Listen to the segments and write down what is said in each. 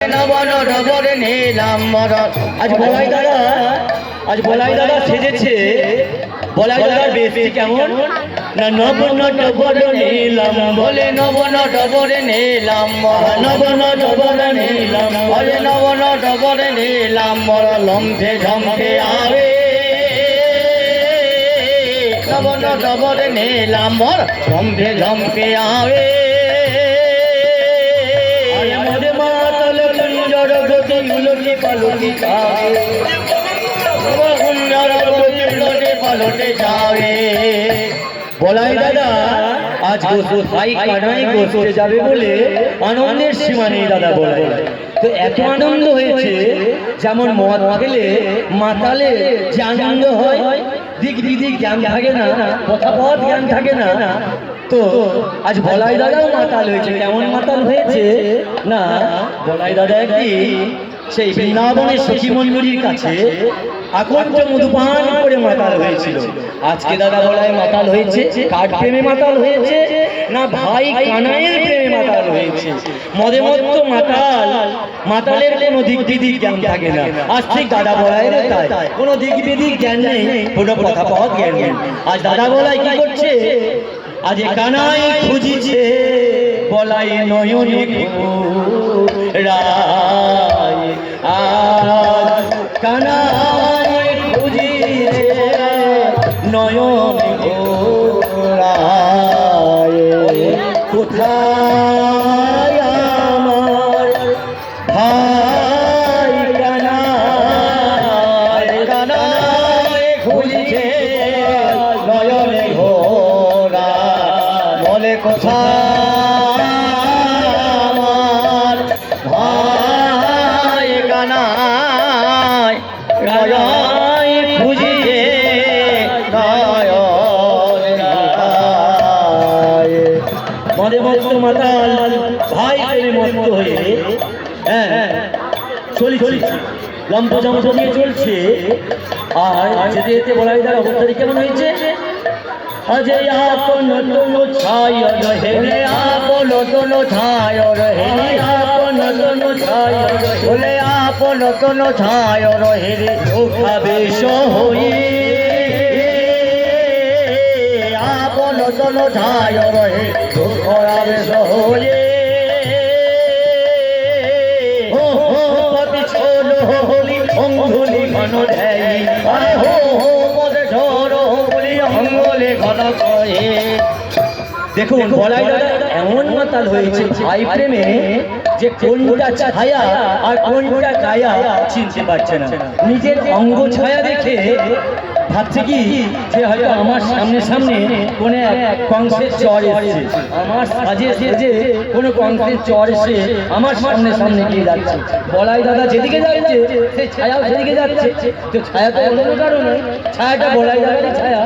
আজ বলাই দাদা সেজেছে। বলাই দাদার বেশি কেমন না নব নটবরে নিলাম বলে নব নটবরে নিলাম নব নটবরে নিলাম বলে নব নটবরে নিলাম লম্ফে ঝম্ফে আরে নব নটবরে নিলাম লম্ফে ঝম্ফে আরে উলটি পালটি পালটে যাবে। বলাই দাদা আজ ভাই কানাই গোসতে যাবে বলে আনন্দের সীমা নেই দাদা বলে। তো এত আনন্দ হয়েছে যেমন মদ খেলে মাতালে যে আনন্দ হয় দিক দিক জ্ঞান থাকে না, কথা পথ জ্ঞান থাকে না। তো আজ বলাই দাদাও মাতাল হয়েছে। কেমন মাতাল হয়েছে না বলাই দাদা একটি সেই বৃন্দাবনের সখী মণ্ডলীর কাছে আকণ্ঠ মধুপান করে মাতাল হয়েছিল। আজকে দাদা বলাই মাতাল হয়েছে কার প্রেমে মাতাল হয়েছে না ভাই কানাইয়ের প্রেমে মাতাল হয়েছে। মদে মত্ত মাতাল, মাতালের কোনো দিক বিদিক জ্ঞান থাকে না। আজ ঠিক দাদা বলাইয়ের তাই কোনো দিক বিদিক জ্ঞান নেই, কোনো কথা পথ জ্ঞান নেই। আজ দাদা বলাই কি করছে, আজ কানাই খুঁজিছে বলাই নয়নে রায়, আজ কানাই খুঁজিছে নয়নে রায়। কোথায় আমার ভাই কানাই, কানাই খুঁজিছে নয়নে ঘোরা বলে কোথায় আমার ভাই কানাই, কানাই খুঁজিছে মদে মস্ত মাতাল ভাই প্রেমে মস্ত হয়ে চলি লম্প জম্প নিয়ে চলছে। আর যেতে যেতে বলাই দাঁড়া অবস্থাটি কেমন হয়েছে, আজে আপন তোলো ছায় রহে আপন তোলো ছায় রহে আপন তোলো ছায় বলে আপন তোলো ছায় রহে ধোখাবেশ হয়ে আপন তোলো ছায় রহে ধোখাবেশ হয়ে পতি ছোল হলি অঙ্গুলি ঘন দেয় আরে হো হো পদে ঝড় বলি অঙ্গলে ঘন করে। দেখুন বলাই দাদা এমন মাতাল হয়েছে ভাই প্রেমে যে কোনটা ছায়া আর কোনটা কায়া চিনতে পারছে না। নিজের অঙ্গ ছায়া দেখে ভাবছে কি যে হয়তো আমার সামনে সামনে কোন কংসের চর এসেছে, আমার সাজে সেজে কোনো কংসের চর এসে আমার সামনে সামনে গিয়ে যাচ্ছে। বলাই দাদা যেদিকে যাচ্ছে সেই ছায়াও সেদিকে যাচ্ছে। তো ছায়া তো অন্য কারণ নয়, ছায়াটা বলাই দাদারই ছায়া।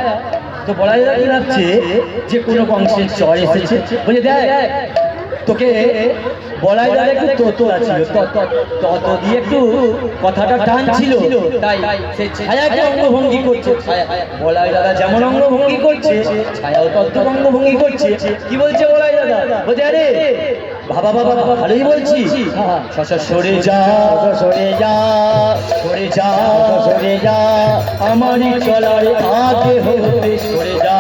তো বলাই দাদা কি ভাবছে যে কোনো কংসের চর এসেছে, বলে দেখ তোকে বলাই দাদা একটু তত আছে তত দিয়ে একটু কথাটা টান ছিল, তাই সেই ছায়াকে অঙ্গভঙ্গি করছে। বলাই দাদা যেমন অঙ্গভঙ্গি করছে ছায়াও তত অঙ্গভঙ্গি করছে। কি বলছে বলাই দাদা, বলছে আরে বাবা বাবা বাবা ভালোই বলছি, সরে যা সরে যা সরে যা সরে যা আমারই চলার আগে হতে সরে যা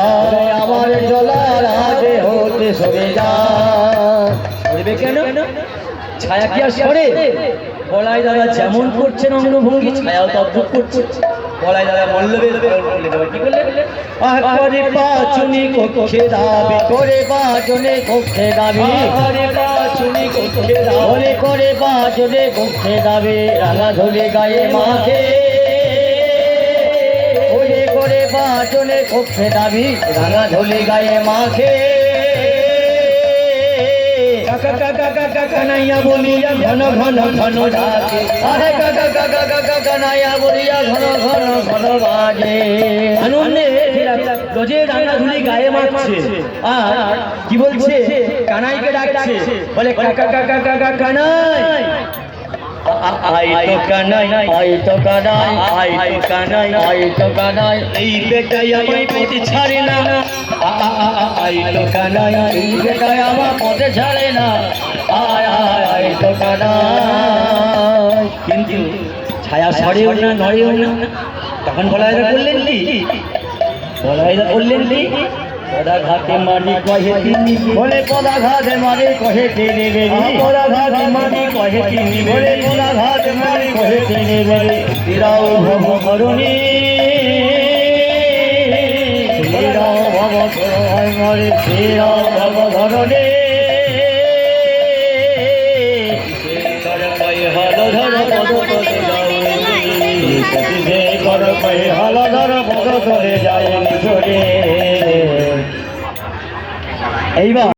আমার চলার আগে হতে সরে যা। সরবে কেন, ছায়া কি আর সরে? বলাই দাদা যেমন করছেন অঙ্গভঙ্গি ছায়াও তদ্রুপ করছে। বলাই দাদা মল্লবের কি করলেন, করে পাচুনি কক্ষে দাবি করে বাজনে কক্ষে দাবি করে পাচুনি কক্ষে দাবি করে বাজনে কক্ষে দাবি রাঙা ধরে গায়ে মাখে ওরে করে বাজনে কক্ষে দাবি রাঙা ধরে গায়ে মাখে। কাকা কাকা কাকা কানাইয়া বলিয়া ঘন ঘন ঘন ডাকে আরে কাকা কাকা কাকা কানাইয়া বলিয়া ঘন ঘন ঘন বাজে। আনন্দে রোজে রান্না ধুলি গায়ে মাখছে আর কি বলছে কানাইকে ডাকছে, বলে কাকা কাকা কাকা কানাই আই তো কানাই আই তো কানাই আই তো কানাই আই তো কানাই এই বেটাই আমায় পথে ছাড়ে না আই তো কানাই এই বেটাই আমার পথে ছাড়ে না আয় আয় আয় দোকানায়। কিন্তু ছায়া সরেও না নড়েও না। তখন বলাইদা করলেন কি? বলাইদা করলেন কি? পদা ঘাটে মাটি কহে তিনি বলে পদা ঘাটে মাটি কহে তিনি বেরি পদা ঘাটে মাটি কহে তিনি বলে পদা ঘাটে মাটি কহে তিনি বেরি তিরাও ভব করুণী তিরাও ভব করুণী মরে তিরাও ভব করুণী হলো ধর পদ করে যাও সে কর কয়ে হলো ধর পদ করে যায় নিচরে। এইবার